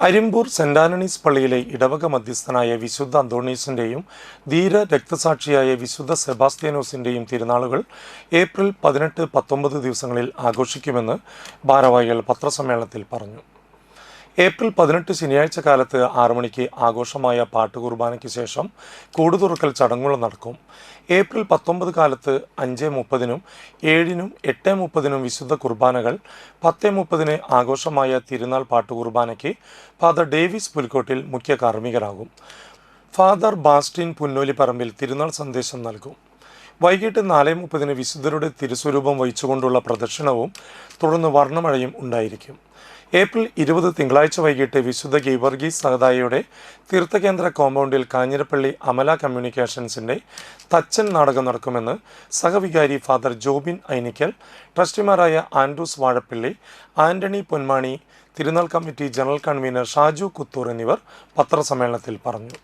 Arimpur saint Antony's പള്ളിയിലെ ഇടവക മധ്യസ്ഥനായ വിശുദ്ധ അന്തോണീസിൻ്റെയും ധീര രക്തസാക്ഷിയായ വിശുദ്ധ സെബാസ്ത്യാനോസിൻ്റെയും തിരുനാളുകൾ ഏപ്രിൽ 18-19 ദിവസങ്ങളിൽ ആഘോഷിക്കുമെന്ന് ഭാരവാഹികൾ പത്രസമ്മേളനത്തിൽ പറഞ്ഞു. ഏപ്രിൽ 18 ശനിയാഴ്ച കാലത്ത് 6 മണിക്ക് ആഘോഷമായ പാട്ടുകുർബാനയ്ക്ക് ശേഷം കൂടുതുറക്കൽ ചടങ്ങുകൾ നടക്കും. ഏപ്രിൽ 19 കാലത്ത് 5:30-നും 7-നും 8:30-നും വിശുദ്ധ കുർബാനകൾ, 10:30-ന് ആഘോഷമായ തിരുനാൾ പാട്ടുകുർബാനയ്ക്ക് ഫാദർ ഡേവിസ് പുൽക്കോട്ടിൽ മുഖ്യ കാർമ്മികരാകും. ഫാദർ ബാസ്റ്റിൻ പുന്നോലിപ്പറമ്പിൽ തിരുനാൾ സന്ദേശം നൽകും. വൈകിട്ട് 4:30-ന് വിശുദ്ധരുടെ തിരുസ്വരൂപം വഹിച്ചുകൊണ്ടുള്ള പ്രദക്ഷിണവും തുടർന്ന് വർണ്ണമഴയും ഉണ്ടായിരിക്കും. ഏപ്രിൽ 20 തിങ്കളാഴ്ച വൈകിട്ട് വിശുദ്ധ ഗീവർഗീസ് സഹദായയുടെ തീർത്ഥകേന്ദ്ര കോമ്പൗണ്ടിൽ കാഞ്ഞിരപ്പള്ളി അമല കമ്മ്യൂണിക്കേഷൻസിൻ്റെ തച്ചൻ നാടകം നടക്കുമെന്ന് സഹവികാരി ഫാദർ ജോബിൻ ഐനിക്കൽ, ട്രസ്റ്റിമാരായ ആൻഡ്രൂസ് വാഴപ്പള്ളി, ആന്റണി പൊന്മാണി, തിരുനാൾ committee general convener Shaju Kuthur എന്നിവർ പത്രസമ്മേളനത്തിൽ പറഞ്ഞു.